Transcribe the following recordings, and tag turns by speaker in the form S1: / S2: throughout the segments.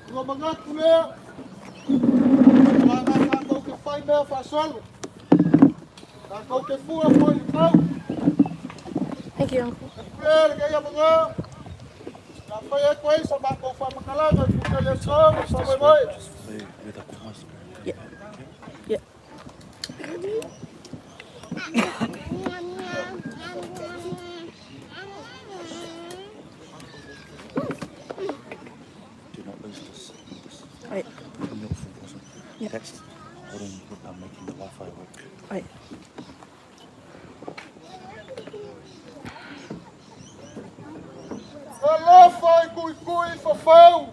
S1: Ngo mga kule. Mga ako ke find fa sol. Ako ke fu mo ikaw.
S2: Thank you, Uncle.
S1: Kaya kaya mga Kaya ko ay sa bako fa makalaga kung leso sa boy.
S2: Yeah. Yeah.
S3: Do not lose this.
S2: Right. Yeah.
S3: Text. I'm making the Wi-Fi work.
S2: Right.
S1: Alo fai kui fa fau.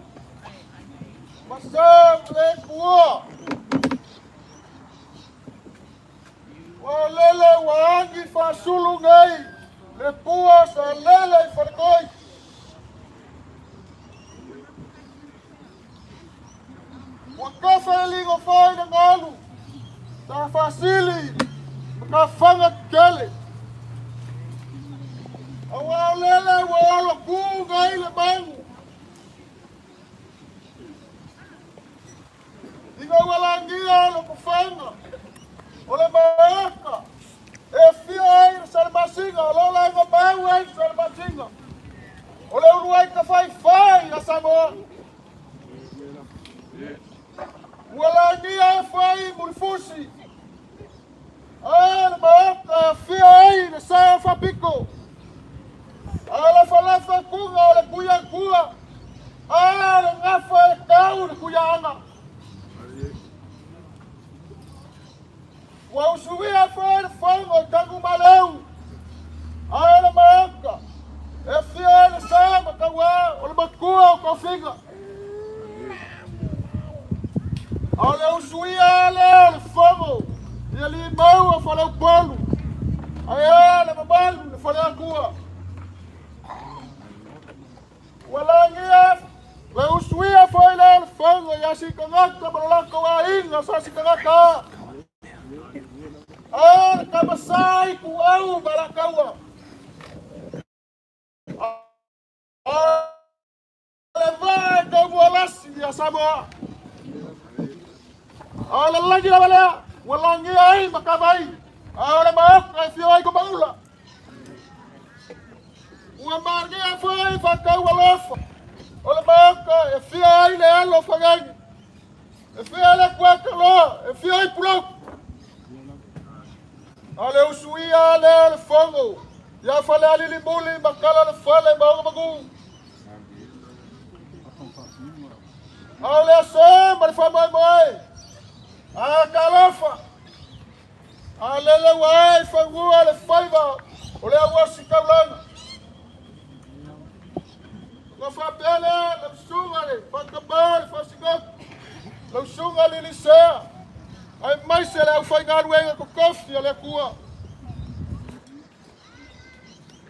S1: Masang le kuo. Wa lele wangi fa sulu ngai. Le pua sa lele fa koi. Wa ka fa lingo fai na ngalu. Ta fasili. Ka fanga kele. Awalele wala ku ngai le bangu. Diga walangia lo kufanga. Ole maaka. E fia salmasinga lola ngo bawe salmasinga. Ole uruai ka fai na samo. Walangia fai mulfusi. Al maaka fia na sa fabiko. Ala falafa kunga ole kuya. Ala ngafa kau kuya ana. Wa usubia fora fango tangu malau. Ala maaka. E fia na sama kawa ole bakua ko figa. Ala usuia ale fango. Ele mau fala o bolo. Ayala babalu fala kuwa. Walangia, wa uswia foi lá no fango e assim cangaka balaka wa inga sa si cangaka. Ah, kabasai ku au balakawa. Ah, leva como alasi ya sama. Ah, lagi la bala. Walangia ai makabai. Ah, le mak fio ai ko baula. Uma margea foi facau alofa. Olha banca, e fia ai le alo fagai. E fia le quaca lo, e fia ai pulo. Ale usuia le fongo. Ya fale ali limbuli bakala le fale bagu. Ale so, mar fa mai. A calofa. Ale le wai fangu ale faiba. Ole awasi kaulana. Nga fa pele, la sunga le, fa kabal, fa sigot. La sunga le lisea. Ai mai se le fa ngaluenga ko kofi le kua.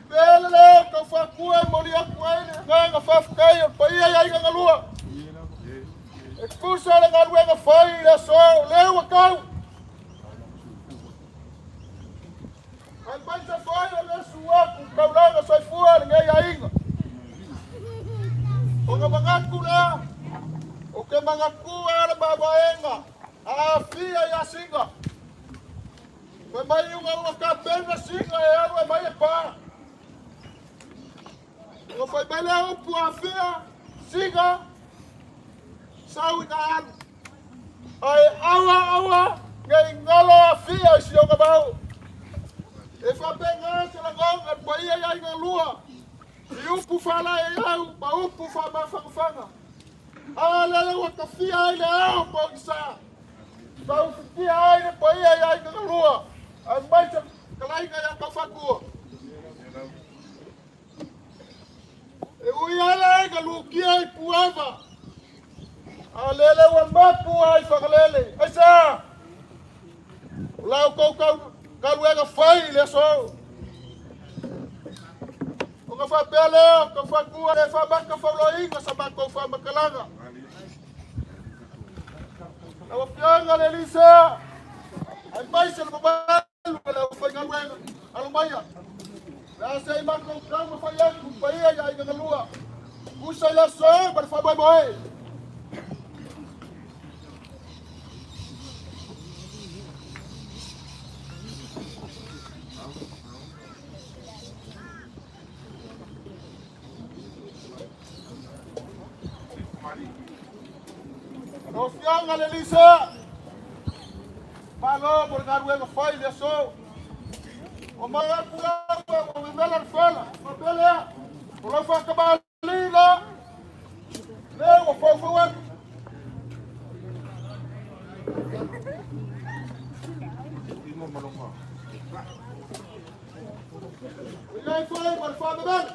S1: Pele le ko fa kua molia kuaile, nga fa kai pa ia ia ngalua. Expulsa le ngaluenga fa ile so le wakau. Ai mai se fa le suwa ku kaulanga sai fua ngai ainga. Mga mangaku na, oke mangaku ala babaenga, afia ya singa. Memai yung kapena singa ya memai pa. Ngo fai bela upu afia singa, sawinan. Ay awa ngai ngalo afia siyo kabau. E fa benga sila ngong at baia ya ngalua. Upu fala eu, ba upu fa ba fanga. Ala wa kafia ile au pogsa. Ba ufu ai pa ia ka lua. Ai mai ta kalai ka ya ka faku. E uiala ka lukia puava. Alele wa mapu ai fakalele. Asa. Lau ka luega fai le so. Nga fa pele, ka fa kuwa, le fa baka fa loinga sa bako fa makalanga. Na wafianga le lisa. Ay mai se babalu ka la fa ngalwenga. Alumaya. La sa imako kama fa yaku pa ia ya ngalua. Kusa la so, ba fa boy. Confiang a Elisa. Palo por garwe ko fai de so. O mga pula ko bela fala. O bela. O fa ka ba lina. Le o fa fa wa. Wilai foi por fa bela.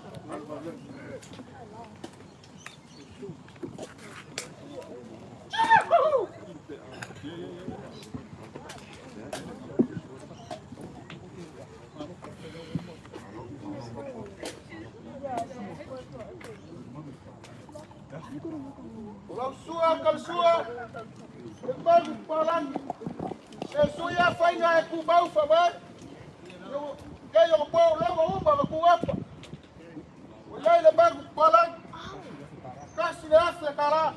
S1: Kalau sua, depois falando, se sua faz na Cuba o favor, eu quero pôr logo uma com outra. Olha ele vai falando, caixa de asa cara.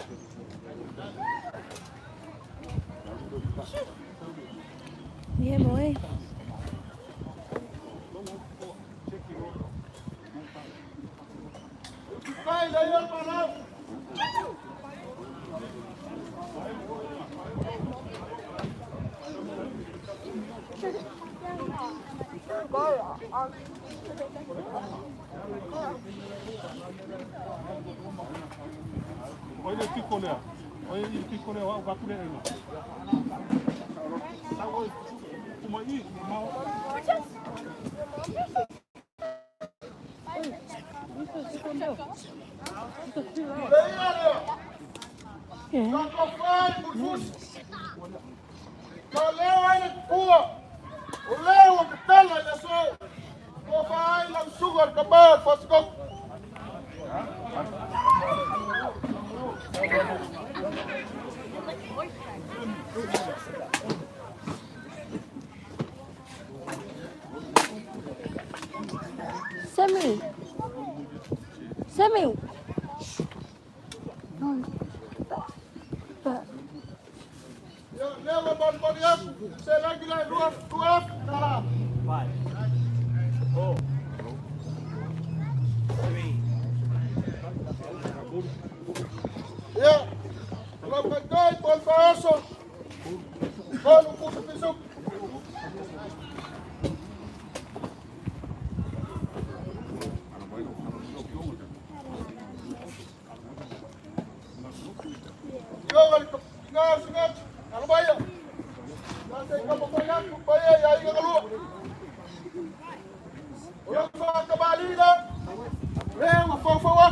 S2: Yeah, boy.
S1: Vai daí ao parar.
S4: Olha o picolé. Olha o picolé, o baculé aí. Uma aí,
S2: Samuel.
S1: Leva para o será que lá duas,
S4: vai. Oh.
S1: Yeah. Lo pegai por faço. Con un puto piso. Yo el singat, ano ba yan? Nasa kapapayan, kumpaya, yay ka kaluwa. Walang mga kabalina. Reng, mafafawa.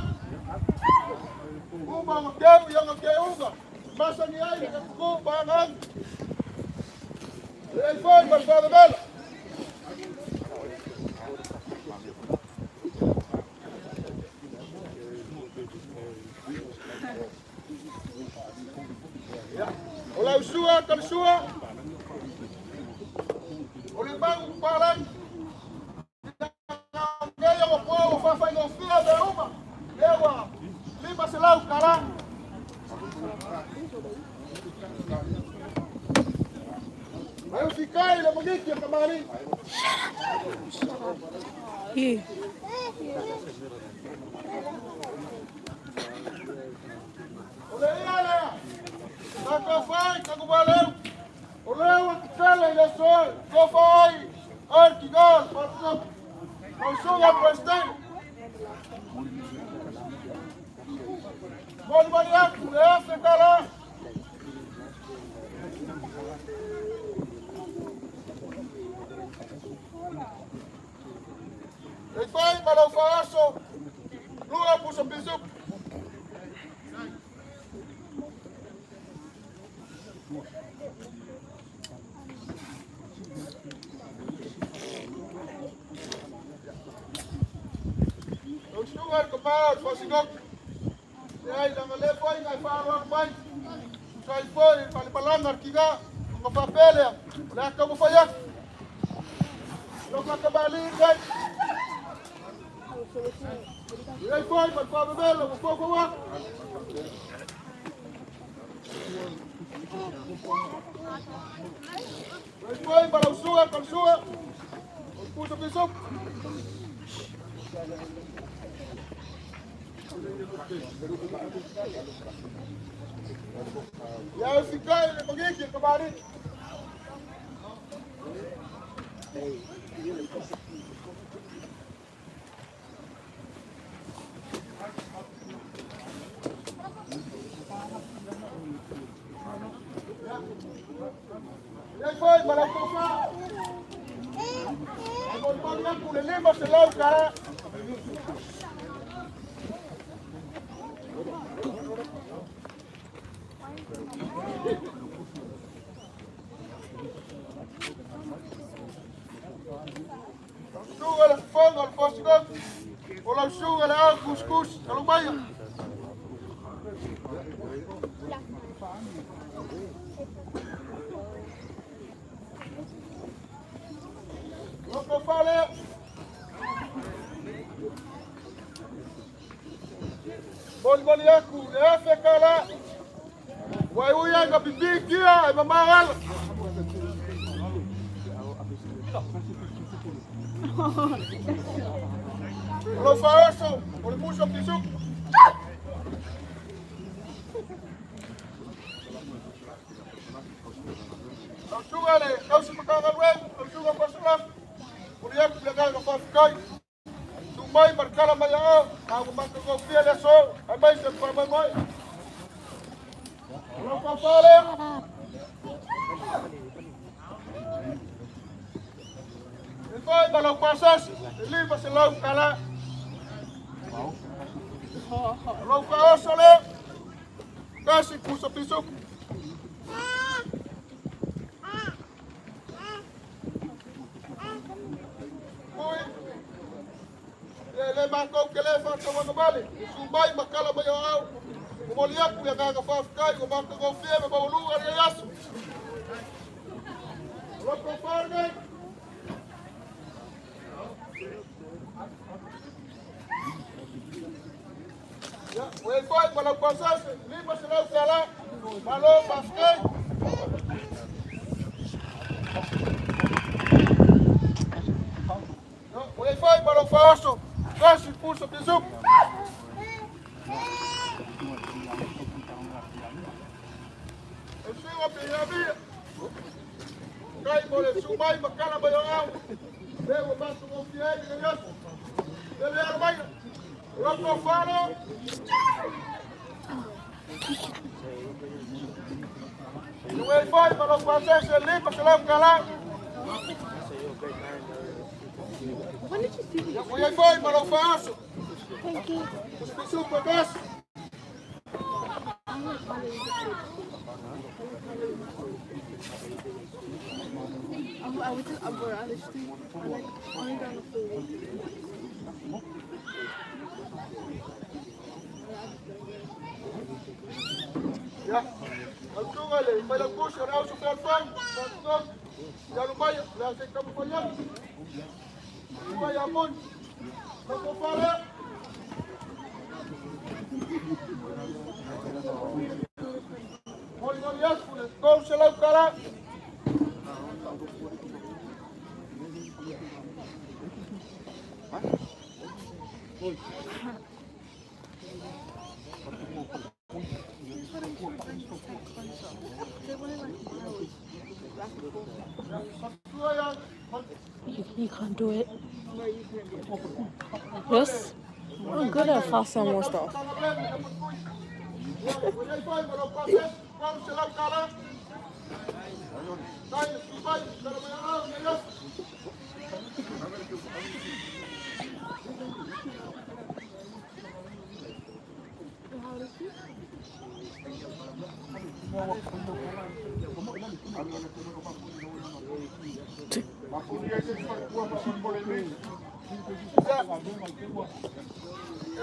S1: Kung mga kero, yung ang kero ka. Masa niya, yung kubangan. Reng, fay, magbababala. Olha o sua, kalsua. Olha o banco, paran. Kaya mo po, fafay ng fia da uma. Ewa, lima sila o kara. Ayaw si Kyle, magiging kamari.
S2: Yeah.
S1: Olha aí, Kakafai, kakubaleu. Olewa kitele ile sol. Kofai. Arkigal, patro. Kausuga president. Bol baliak, lefe kala. Efai malau faaso. Lua puso pisuk. Lugar kemarin, pasigok. Ay, lang alepoy, ngay parang bay. Kay boy, palipalangar kiga, mga papel. Wala ka mo fayak. Lugar kabali, guys. Ay, boy, pagpapabel, magpapawak. Ay, boy, balausuga, kalsuga. Magpusok-isok. Ya fikai le pagigil kembali. Ya foi para kofa. Agora pagna kulele masalau kara. Sugar al fogo, al fosco. Olha sugar al cuscuz, al banho. O que eu falei? Boliaku, fica lá. Vai uia com bibi aqui, é mamal. Lo faço, o puxo piso. Não suga le, não se macaca luego, não suga para lá. Boliaku legal para ficar. Sumai marcala maior, algo mais que eu vi ali só, a mais se para mamãe. Lo que fale. Vai kalau pasas, ini masih laut kalah. Kalau kau soleh, kasih pusat pisuk. Le mangkok kelefan sama kembali. Sumbai makala bayau. Kemuliaan yang agak fafkai, kemangkok kofia, membawa luar ya yasu. Kalau kau fargai. Ya, wifi malam pasas, lima senau salah, malam paskai. Ya, wifi malam faso, kasih pulsa pisuk. Siwa pinabi, kay boleh sumai makala bayang. Dewa bantu konfiai dengan Yesus. Dele armai. Roko faro. Luwai foi para os franceses ali para se levar lá. Luwai foi para o faço. Os pessoas pegas. Ya, aku ngale, pada push orang super fan, nonton, jangan lupa ya, langsung kamu bayar. Lupa ya pun, kamu fare. Mau lihat pun, kau selalu kalah.
S2: You can't do it. Yes? I'm good at fast and more stuff.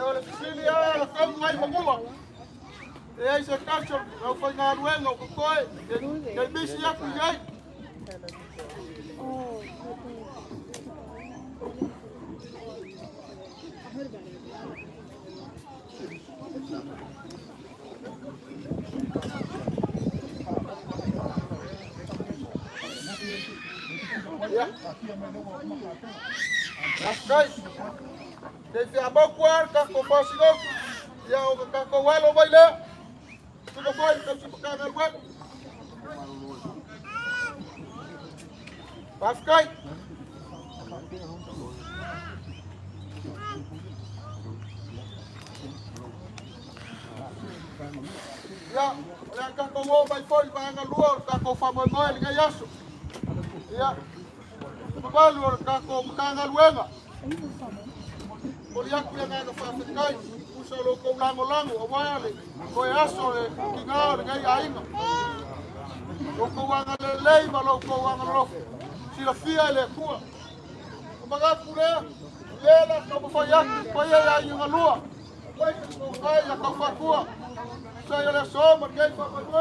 S1: Olha, Cecília, como mais uma? E aí, você cacha, eu fui na Aruenga, o que foi? Que bicho ia com jeito. Desde a bocuar, caco fácil, ya o caco walo baile. Tuko foi kasi pakanga luar. Paskai. Ya, olha cá como vai foi pakanga luar, tá com fama moi ngai yaso. Ya. Pabalu ka ko pakanga luenga. Olha ku nga ka fa kai. Solo ko lango awale ko yaso le kinga ngai ainga. Ko wanga le lei malo ko wanga lo. Sila fia le kuwa. Mga kule lela ka fa yak ko ya yung alua. Wai ko ai ya ka fa kuwa. Sa ya le so ma kai fa ko.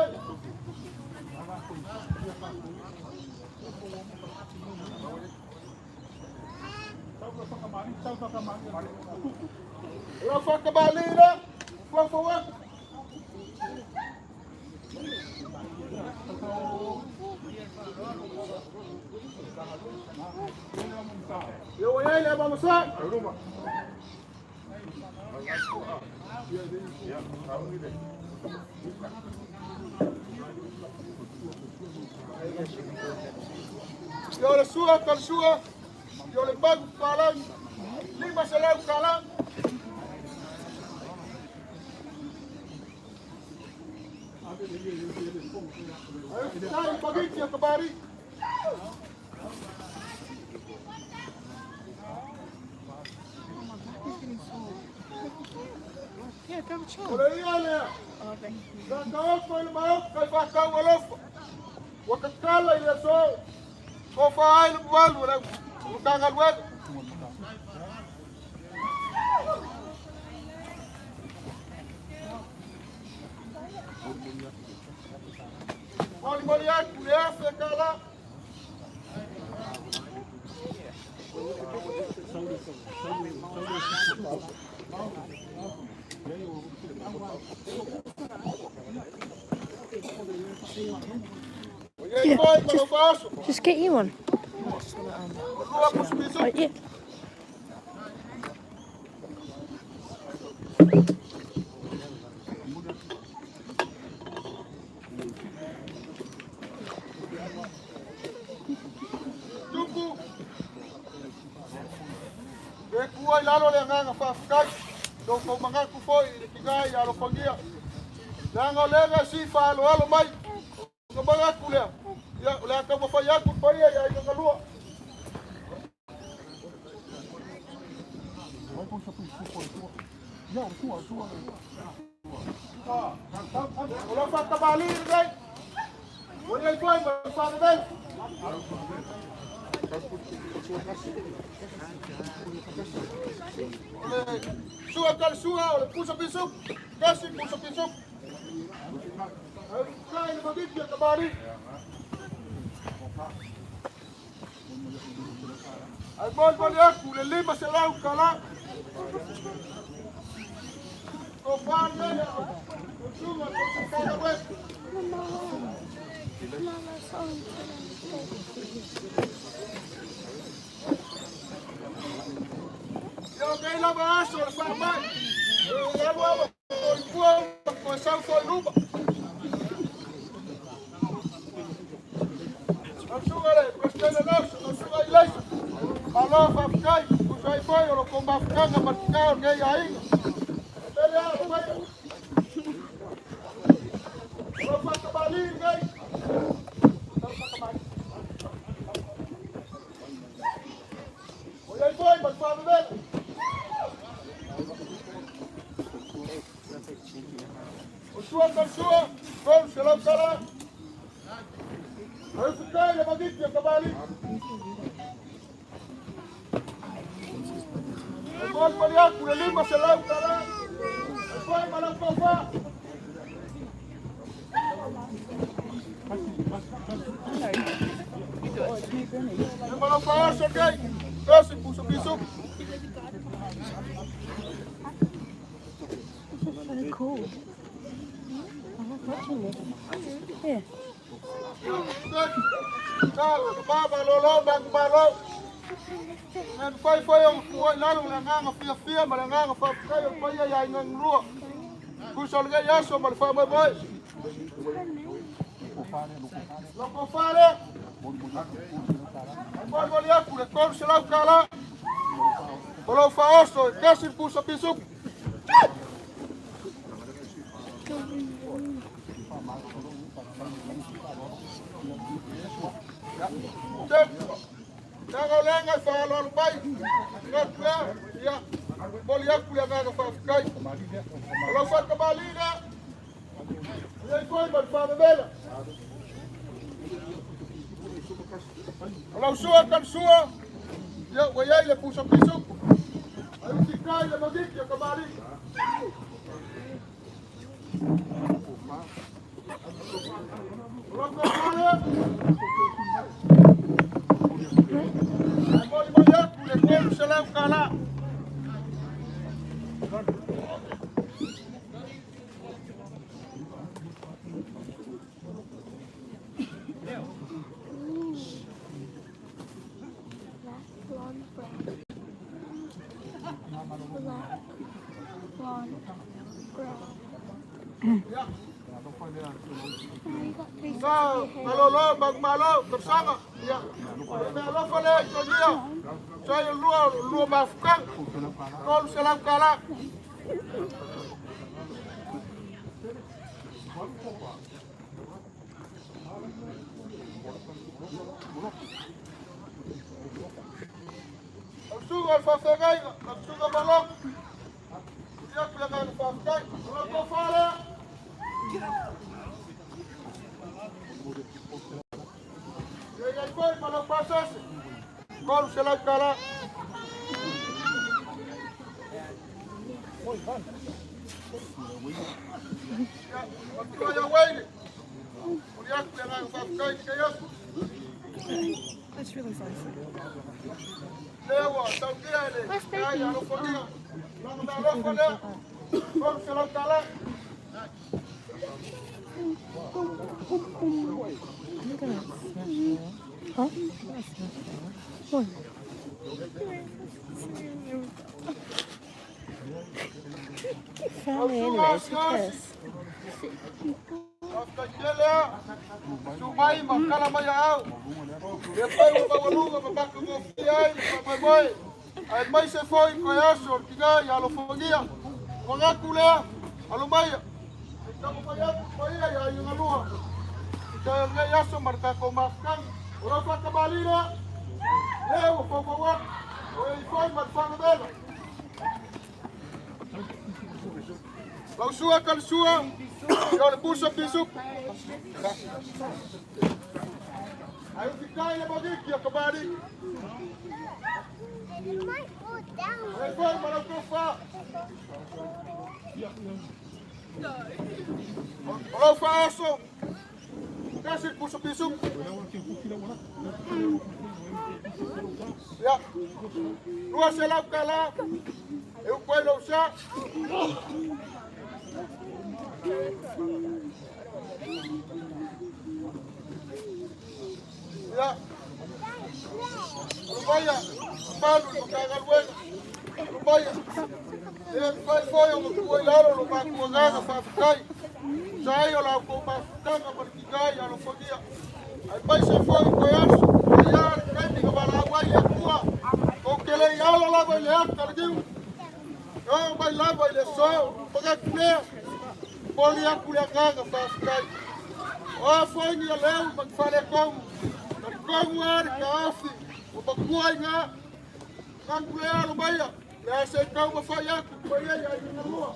S1: Rafa Kabalina, Rafa. Yo, ya, vamos a. Yo le suba, calzúa. Yo le pago calan. Lima se le calan. Ay, pagiti ang kabari.
S2: Yeah, grab a chair.
S1: Olha aí, olha.
S2: Oh, thank you.
S1: Kakao ko yung mahok, kay baka walof. Wakakala yung so. Kofa ay lubuan, walang kangalwag. Mali-malian, kuliah, sekala.
S2: Yeah, just get you one. Right, yeah.
S1: Kuai lalo le nganga fa do ko manga ku foi kigai alo pangia nanga lega si fa alo mai ko manga ku le ya le ka mo fa ya ku foi ya nga lua Ola fa kabali ngai Ola foi fa ngai Sua calçua, olha, puxa pisuk, desce, puxa pisuk. Cai no bagulho que acabari. Aí bom dia, o lima se lá o cala. O par dele, o suma, o cara vai. Eu ganhei lá baixo, eu falo mais. Eu levo ela, eu empurro, começar foi lupa. Eu sugo ali, gostei da nossa, eu sugo a igreja. Alô, vai ficar, o Zé foi, eu não vai ficar, não vai ficar, alguém ainda. Ele é, vai. Eu faço a balinha, ninguém. Olha aí, foi, mas fala dele. Sua calçua, vamos, salam salam. Aí fica, ele vai dizer, acabali. Agora para lá, por ali, mas salam salam. Vai, malam papa. Malam papa, ok. Desce, puxa piso.
S2: Very cool. I like watching it. Yeah.
S1: Calma, baba, lolo, banco, balão. Nên foi ông cuối lalo là ngang ở phía mà là ngang ở phía cái phải ya ngang lúa. Cú sau cái giá số mà phải mới Loko fare. Boli aku le kol selau kala. Kalau faoso kasih pusat pisuk. Jangan lengai faalo lupai. Ngakla ya. Boli aku yang nganga fafikai. Kalau fat kembali dah. Dia koi berfaham bela. Kalau suah kan suah. Ya, wayai le pusat pisuk. Ayo tikai le magik ya kembali. Kalau kembali. Boli banyak le kol selau kala. Kalau lo magmalo bersama, ya. Kalau fale dia, saya lu maafkan. Kalau selam kala. Langsung alfafagai, langsung balok. Dia pelanggan alfafagai, kalau fale. Dia ikut balok pasas. Kalau selam kala. Ya, waktu yang lain. Dia pelanggan alfafagai kaya.
S2: That's really nice.
S1: Lewa, tangkia ni. Kaya lo fogia. Lang lo fogia. Kalau selam kala.
S2: Look at that smash. Huh? What? Family anyways, who cares?
S1: After Sumay, makala mayaaw. Depois o babalunga, babaka mo fiyay, bababoy. Ay may se foi koyaso, tigay, alo fogia. Mga kulea, alumaya. Ikaw pa yan, paya, yung aluha. Ikaw nga yaso, marka ko maafkan. Ura pa kabali na. Leo, papawak. O foi, magpanabela. Lausua, kalsua. Ikaw na pusap pisuk. Ayaw fikay na bagik, yung kabali. Ay foi, malagkofa. Kalau faso, kasih pusuk pisuk. Ya, luas selam kala. Eu puedo usar. Ya, lumayan, malu makagal bueno. Lumayan. Foi eu fui lá no Macuanga Fafikai. Saiu lá com uma canga marquigai, ela fodia. Aí pai se foi conhece, olhar, quem que vai lá vai a tua. O que ele ia lá vai lá, carguinho. Eu vai lá vai ele só, pagar comer. Polia canga Fafikai. Oh foi ni leu, mas falei com ar cafe. O bacuai nga. Kan kulea lumaya. Ya saya kau mafaya kuya ya yung luwa.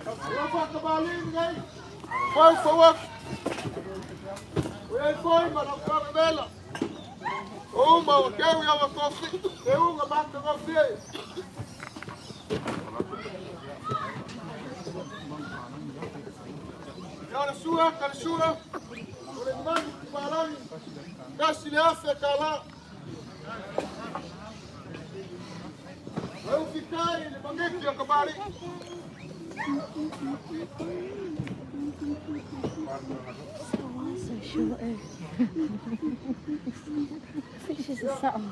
S1: Apa kembali ngay? Kau fawak. Kuya kau malam kau bela. Oh mau kau yang kopi. Kau nggak makan kopi. Ya suah kan suah. Oleh mana kemarin? Kasih lihat kala. Eu ficar, ele vai aqui a kembali.
S2: So short. I think she's a subtle.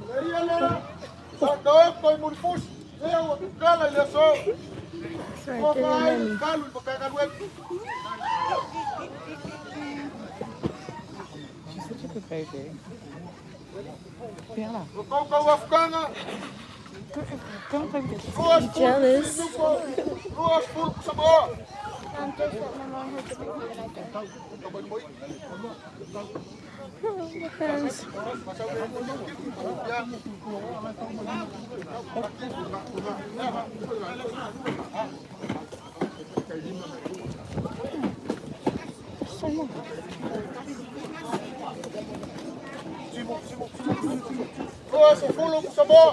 S1: Aí ela, só dá para o murfus. Eu, cala ele só.
S2: That's right.
S1: Kau
S2: There
S1: kau
S2: are
S1: ai
S2: many.
S1: balu pakai kaluen.
S5: She's such a good baby. Fiona,
S1: Kau kau afkanga.
S5: don't play with this.
S1: Luas
S2: You jealous?
S1: Luas full semua.
S2: I'm just that my mom has a baby and I don't. Depends. So more.
S1: Luas full semua.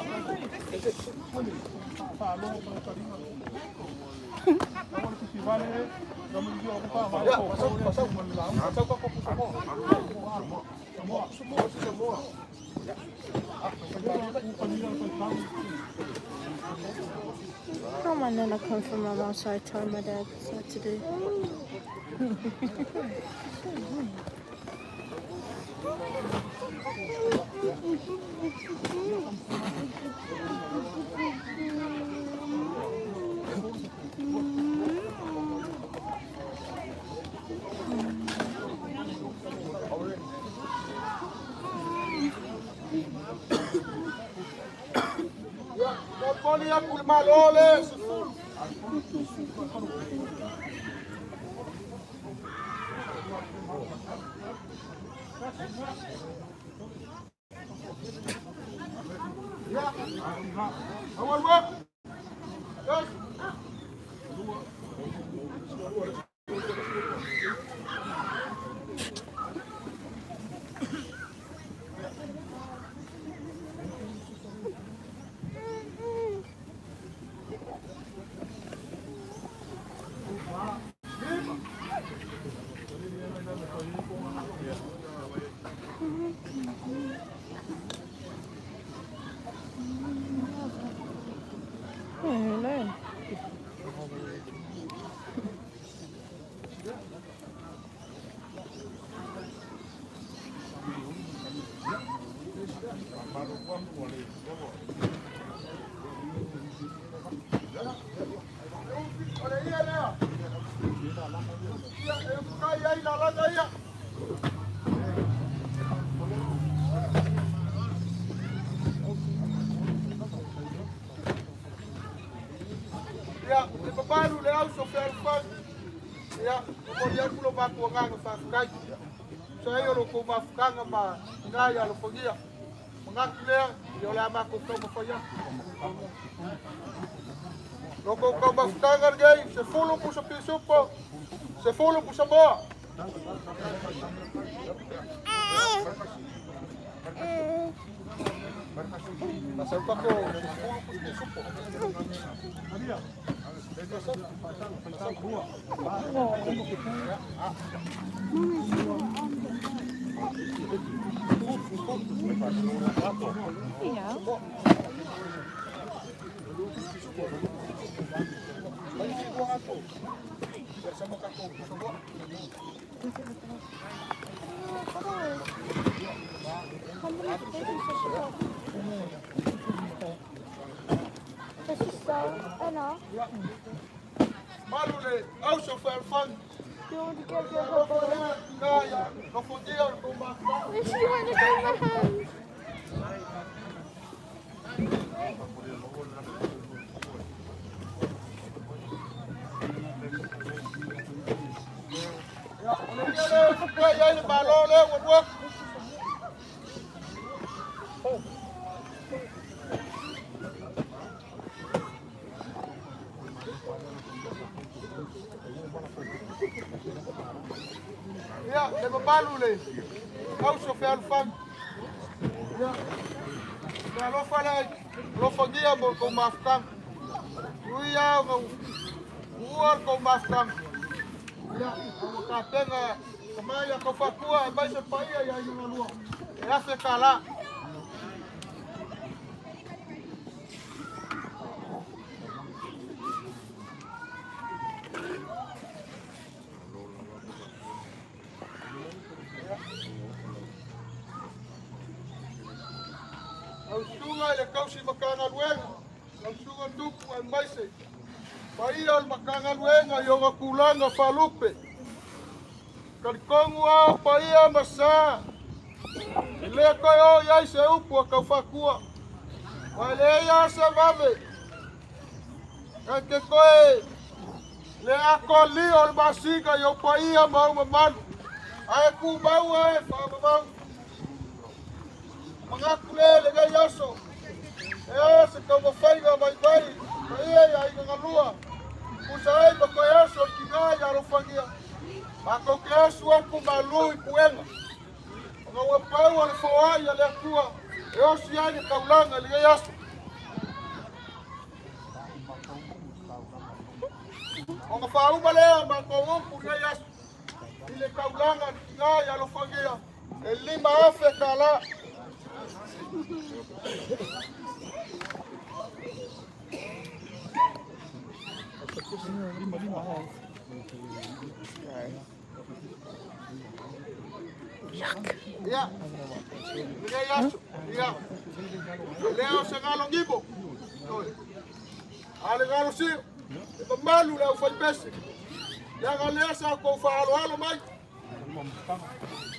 S2: Oh, my nana come from my mom, so I told my dad what to do.
S1: Kau kau ni aku maloles. Ya, awal buat. Yes.
S2: Hello.
S1: Oleh iya dia. Iya, kaya ini lah kaya. Ya, di babalu le au sofer fan. Ya, kemudian pulau batu ngang fakai. Saya lo ko mafkanga ma ngaya lo fogia. Mengakile yo la ma ko to foya. Lo ko ko mafkanga gay, se folo pu so pisupo. Se folo pu boa. Mas eu toco se folo pu pisupo.
S2: This is so enough.
S1: Malu le au sofer fan.
S2: You want to get your
S1: Lo
S2: husband?
S1: fogia ngaya, lo fogia ko mafkanga.
S2: Where she want to go my hand?
S1: Ya, oleh iya le, kaya ini balo le wak. Ya, le babalu le. Au sofer fan. Ya. Ya lo fala, lo fogia mo ko mafkang. Uya ngo. Uar ko mafkang. Ya, ako katenga. Kamaya ko fakua, mai se paia ya yung alua. Ya se kala. Ang sungai le kau si makanga lueng. Ang sungai tupu ang mai se. Paia makanga luenga yonga kulanga falupe. Kalikongu a paia masa. Le koyo ya se upu ka fakua. Wale ya se vame. Kake koe le akoli ol basika yo paia mau maman. Ai ku bau ai fa bau. Mangakule le ga yaso. Se como faiga vai vai. Paia ya inga lua. Usai bakoyaso kinaya lo fagia. Ako kesu aku malu ipuenga. Ngawa pau al foaya le akua. Eu si ani kaulanga le yaso. Onga fau bale ma ko ku le yaso. Ile kaulanga kinaya lo fagia. Elima afe kala. Ya, ya. Leo se galo ngibo. Ale galo si. Malu leo foi pese. Ya galera sa ko falo halo mai.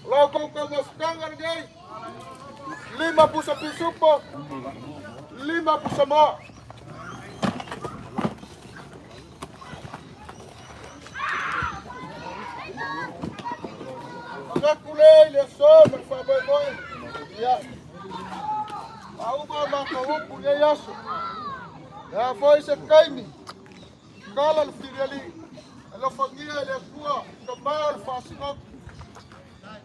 S1: Lo ko mafkanga ngai. Lima pusa pisupo. Lima pusa mo. Kulei le soma fa boy. Ya. Au mama ko upu le yaso. Ya foi se kaimi. Kala le fideli. Lo fangia le kua, kamal fasino.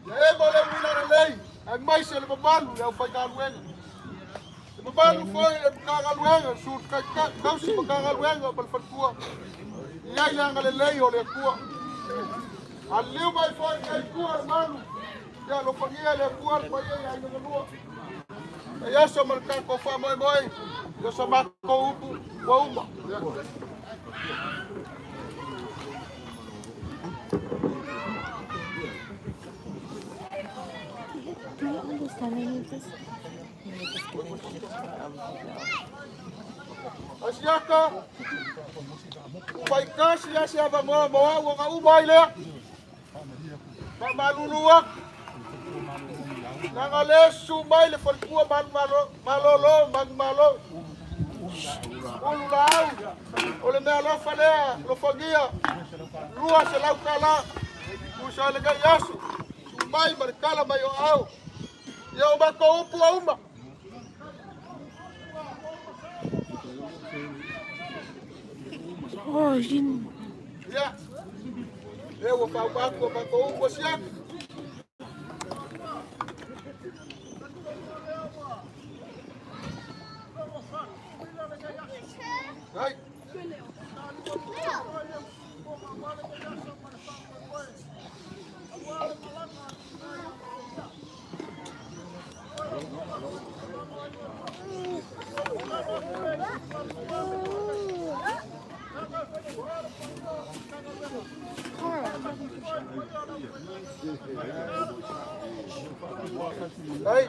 S1: Le bole wila lei. Ai mai se le babalu le fa galuenga. Le babalu foi le galuenga, sur ka si galuenga bal fatua. Ya le lei o le kua. Aliu mai foi kai kua manu. Ya lo fangia le kua pa ya no lua. Ya so marca ko fa moi moi. Yo so ma ko upu wa uma.
S2: Do you understand any of this?
S1: Asiaka. Pai kasi ya se ava mo mo nga umai le. Pa maluluak. Nangale sumai le falkua malolo magmalo. Ululau. Ole me alo falea, lo fagia. Lua se lau kala. Usa le gayasu. Sumai markala mai o au. Yo ba ko upu uma.
S2: Oh, Jin.
S1: Ya. Eu vou falar com o você. Vai. Hey.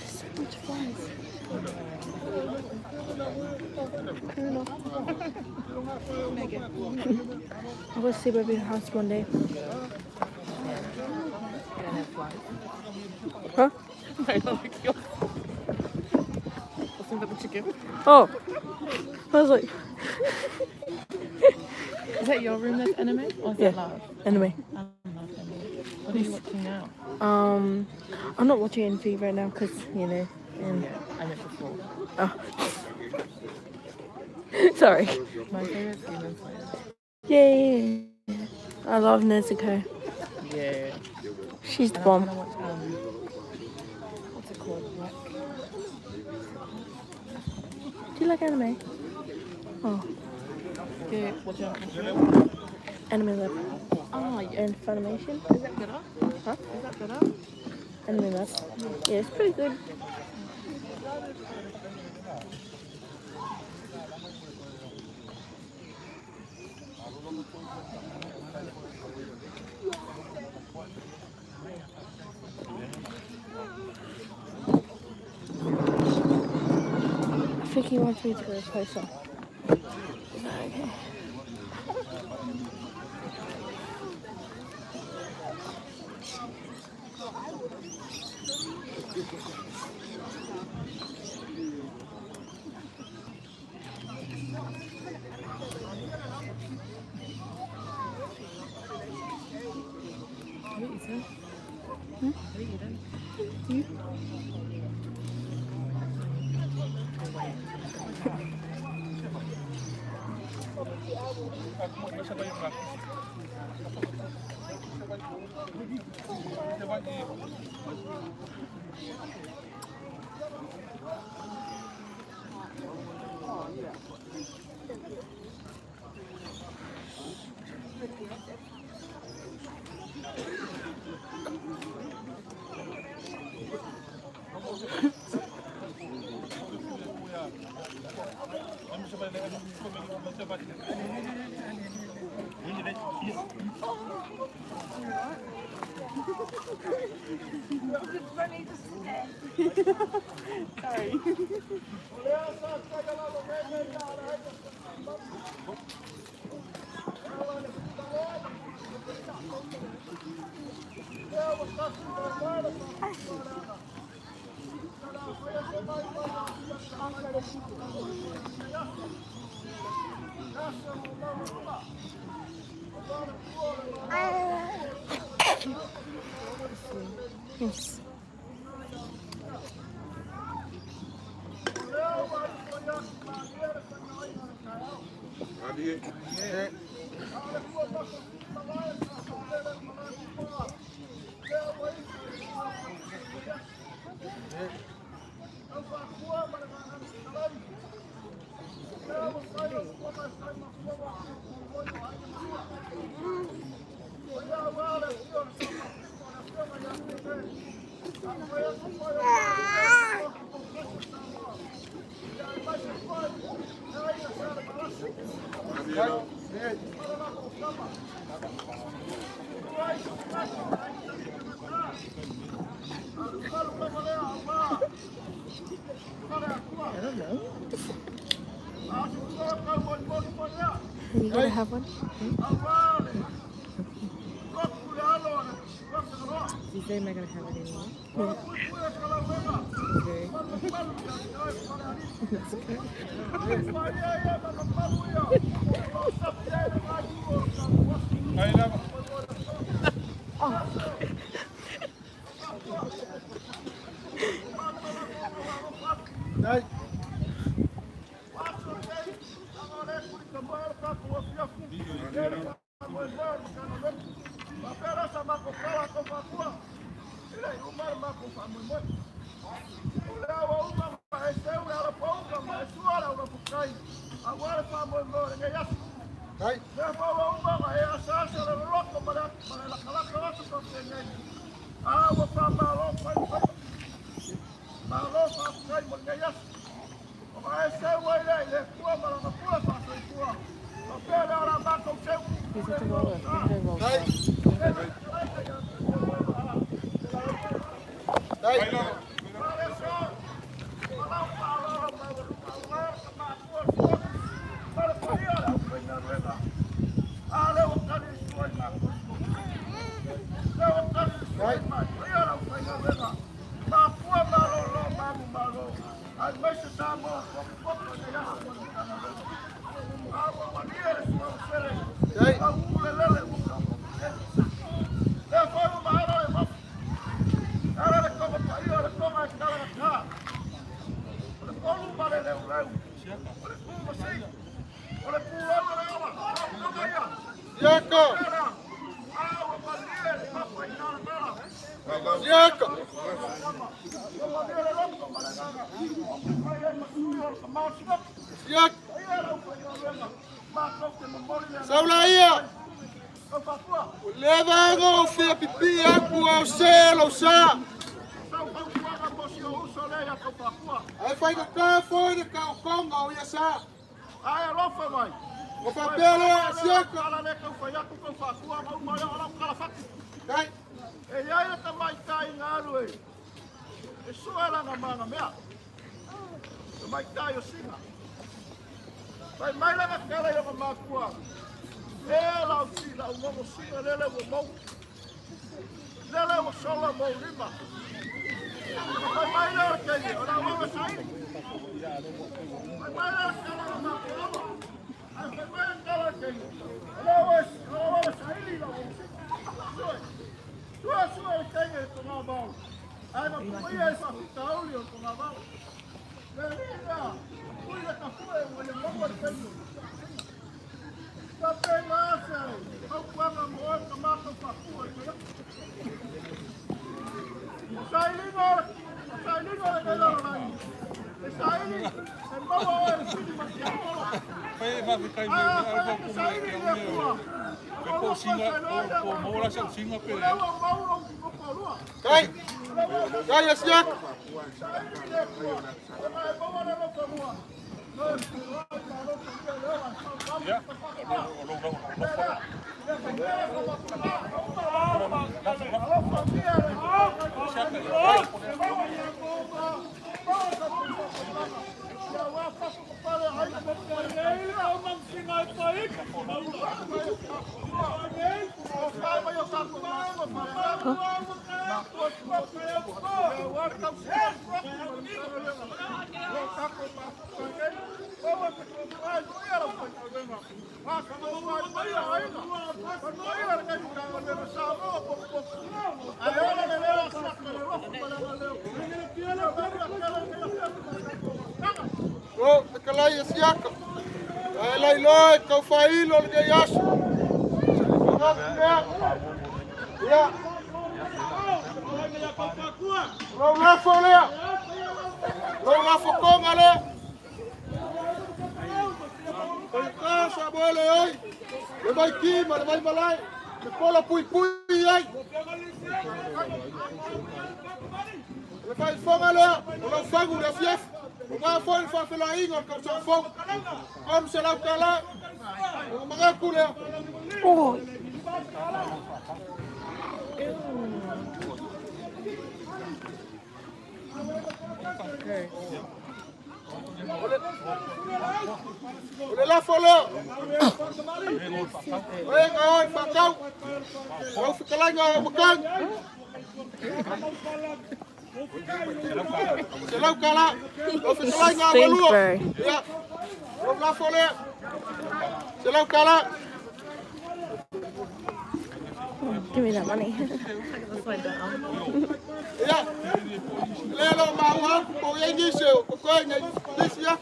S2: So much flies. I'm going to see Baby House one day. Huh?
S5: Wasn't that the chicken?
S2: Oh. I was like,
S5: Is that your room that's anime? Or is
S2: yeah.
S5: that love?
S2: Anyway.
S5: I love anime. What are you watching now?
S2: I'm not watching anything right now because, you know. And
S5: Yeah, I meant before.
S2: oh. Sorry.
S5: My favorite Demon Slayer.
S2: Yay. I love Nezuko.
S5: Yeah.
S2: She's the
S5: And I
S2: bomb.
S5: want to watch, what's it called? Black.
S2: Do you like anime? Oh.
S5: Yeah, what's your
S2: Anime Lab.
S5: Oh, yeah.
S2: And Funimation.
S5: Is that better?
S2: Huh?
S5: Is that better?
S2: Anime Lab. Yeah, it's pretty good. I think he wants me to go closer. Okay.
S5: Have you eaten?
S2: Hmm?
S5: Have you eaten?
S2: Yes. You gotta have one?
S5: You say I'm not gonna have it anymore?
S2: Yeah.
S5: Okay. That's okay.
S1: Malo fa kai mo ngai as. O mai se wai le Saulaia, leva ngo fia pipi aku au selo sa. Ai fai ka foi de ka konga o ia sa. Ai lofa mai. O papel siaka ala le ka foi aku ko fa ku ma mo ala kala fa. Dai. E ia ta mai tai ngalu e. E soela na manga mea. Mai tai o singa. Vai mai la kala yo ka makua. Ela o sila o mo sila lele o mo. Lele o sola mo lima. Vai mai la ke ni ora mo sai. Vai mai la kala na makua. Ai vai mai kala ke ni. Ora o sai ni la o. Sua ke ni to na ba. Ai ma ku ia sa tauli o to na ba. Venga. Cuida ka foi o le mo ke ni. Tapi masa, kau kuanga mohon kemakan fakua itu. Saya ini kalau lagi. Saya ini membawa orang sini masih apa?
S4: Vai ficar em algo como é que é o meu. Eu singa, o mora se singa pele.
S1: Kai, ya siap.
S4: Ya.
S1: Oh, kalai siaka. Ai loi kau failo le yas. Ya. Lo la fokonga le. Casa bole oi. Le vai kima, le vai malai. Le pola pui ai. Le vai fonga le. Lo fangu le fief. Mga foi fa fela ingon ka sa fong. Kom se la kala. Mga kule.
S2: Oh.
S1: Ole la folo. Venga, oi, facau. Vou ficar lá no bocão. Se lá o cala. Vou ficar lá na lua. Ya. Vou lá folo. Se lá o cala.
S2: Give me that money.
S1: Ya. Lelo mau ha, ko yengi seu, ko ngai disia.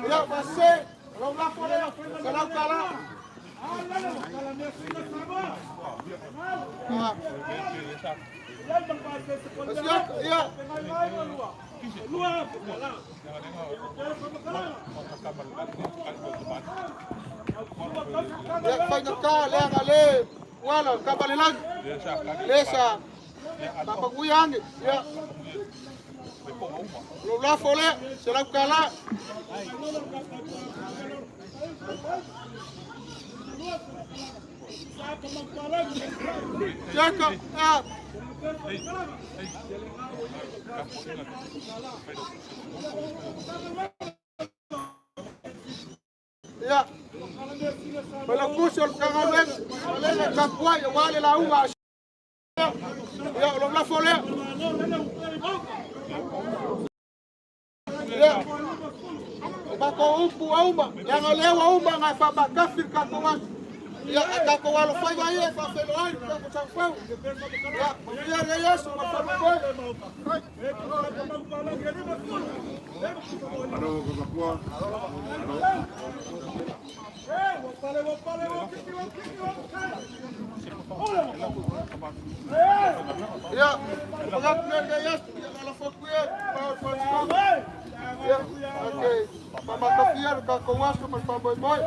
S1: Ya, você, vamos lá fora, se lá o cala. Ya. Ya, fai na ka, le ngale. Wala, kabalilang. Lesa. Papaguyang. Ya. Lo la fole, se la kala. Jaka, ya. Ya. Pela kusol kangawen, wala ka kwa, wala la uma. Ya, lo la folea. Ya. Bako umpu auma, yang lewa auma ngai fa bakafir kako wan. Ya kako walo fai wa ye fa felo ai kako chafau. Ya, ya Yesu mafaruko. Ya, pagak ya Yesu ya ala fokuya, ya, okay. Mama kafiar kako wasu mas paboy boy.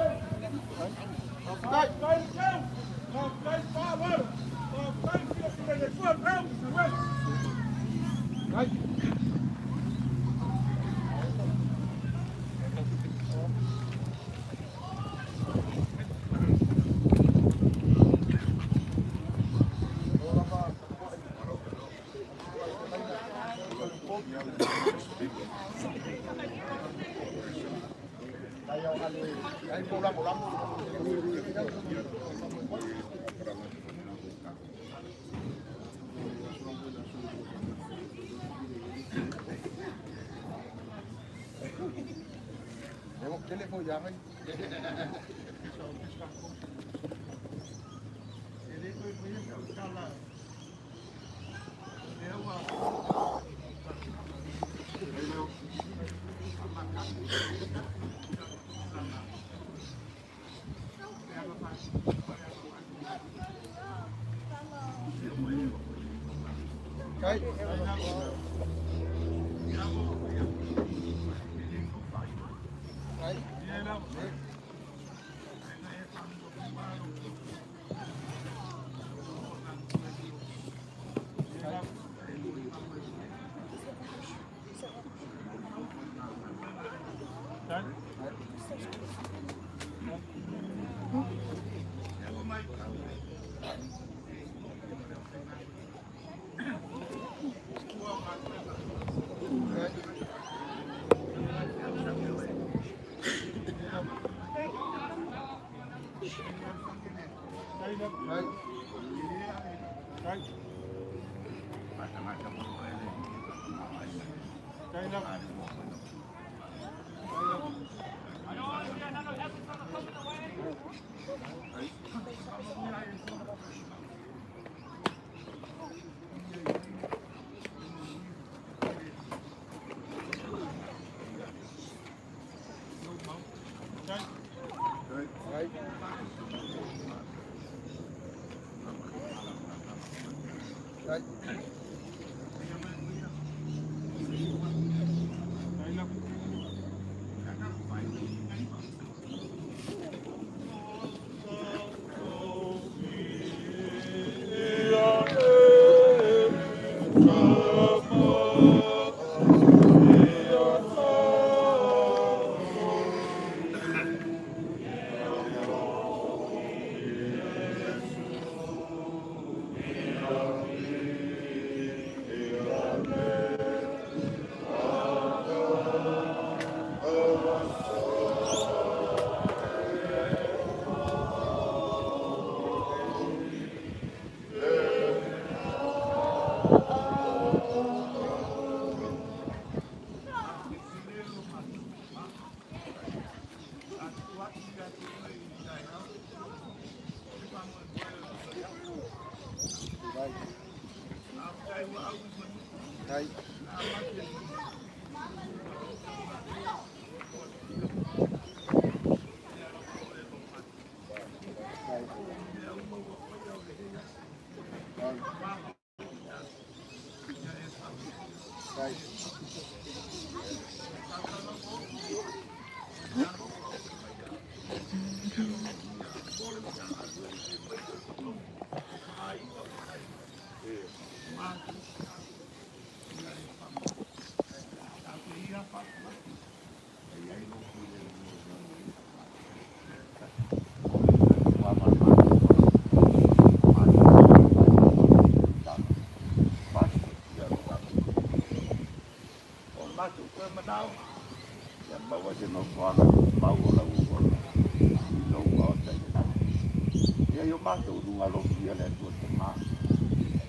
S6: Ia yo mato dunga lo ia le tu te ma.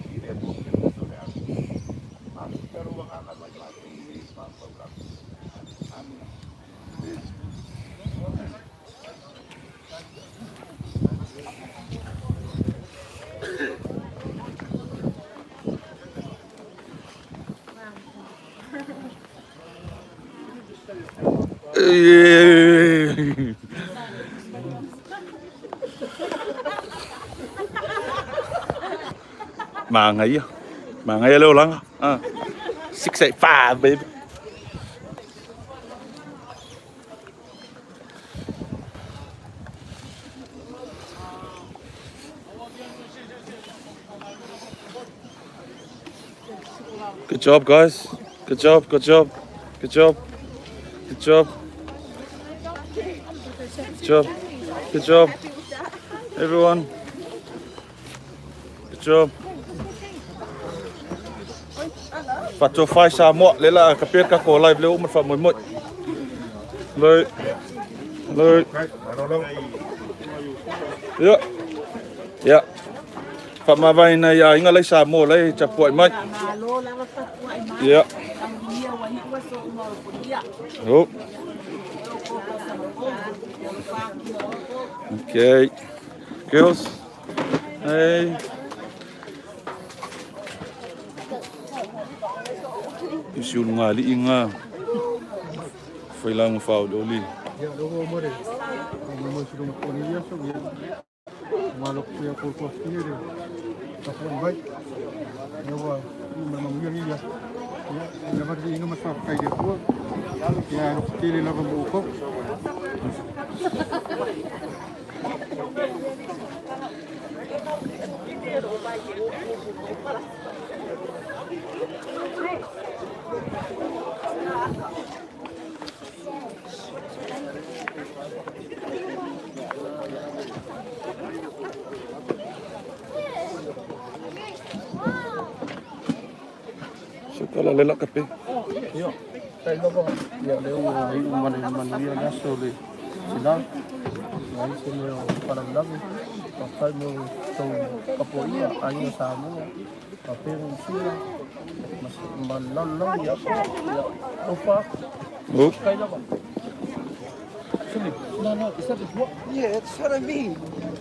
S6: Ia e mo ke so le
S3: Mà ngày lâu lắm. 685 baby. Good job, guys. Good job. Good job. Good job. Good job. Good job. Good job. Everyone. Good job. Phạt cho phai xa mọ lấy là cà phê các cổ live lưu một phạm mới một lời lời yeah yeah phạm mà vay này anh lấy xa mọ lấy chập bội mất yeah đúng okay girls hey isu nga li inga foi lang fao do li
S1: Ya do mo de. Mo sudah ko ni ya so ya. Malok ya ko ko ni de. Tapos bay. Ya wa memang ni ya. Ya, dapat di ingat masa kai dia ko. Ya, kili na ko ko.
S3: Kalau lelak kape.
S1: Yo, tay lo ko. Ya, leo man ya na so le. Silang. Ay sino para lang. Kapag mo so kapoya ayo sa mo. Kapag sila mas malalang ya ko. Ya, opa.
S3: Oh.
S1: Kay lo ba? Sili. No, isa dito. Yeah, that's what I mean.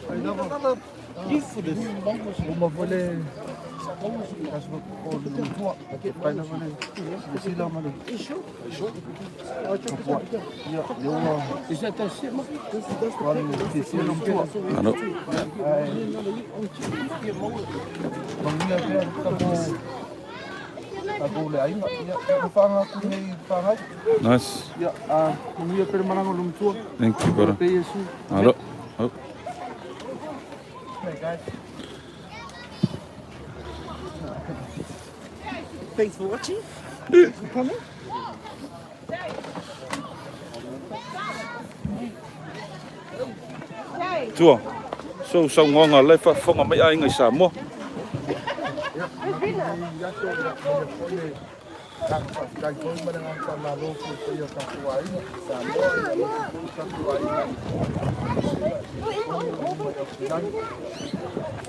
S1: Kay lo ba? You for this. Mo vole. Kaso ko luto. Kay lo ba? Sila man. Issue. Ya, yo. Isa ta sima.
S3: Ano?
S1: Mangia kaya kamu aku le ay ya panga aku ni panga
S3: Nice.
S1: ya mangia pero manang ulum tua
S3: Thank you, brother. Halo. Oh.
S1: Hey guys, thanks for watching. Coming.
S3: Chua. So sao ngon à lấy phật phong à mấy ai người xả mua.
S1: Kay ko manang sa lalo ko yo sa kuwai sa mo sa kuwai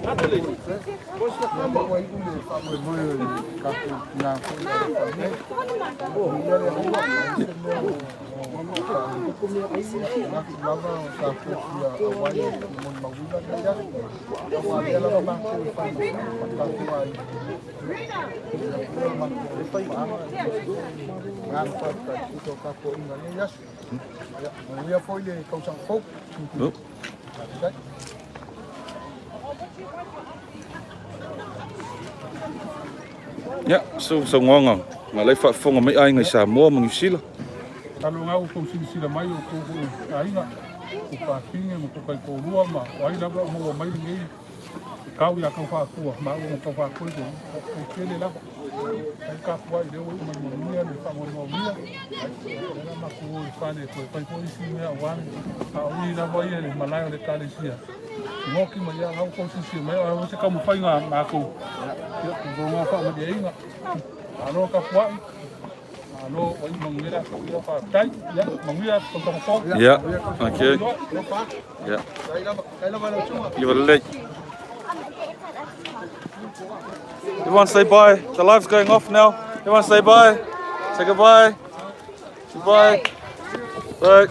S1: Atole Bos ka mo kuwai ko le sa mo mo ka na ko
S3: Yeah, so ngon à. Mà lấy phật phong à mấy ai người xả mua mà xí là.
S4: Kalau ngau ko sila mai ko ainga ko pa pinge mo ko kai ko rua ma ai na ba mo mai ni kau ya ka fa ko ma mo ka fa ko ko kele la ai ka fa de o mo mia ni fa mo mia na ma ko fa ne ko ko si me awan a uni na ba ye ni malai de kalisia mo ki ma ya ngau ko si me o se ka mo fa nga ma ko ko mo fa mo de ainga ano ka fa Ano, ay mangira ko pa tay, ya, mangira ko ko.
S3: Yeah. Okay. Yeah. You were late. Everyone say bye. The live's going off now. Everyone say bye. Say goodbye. Goodbye. Bye.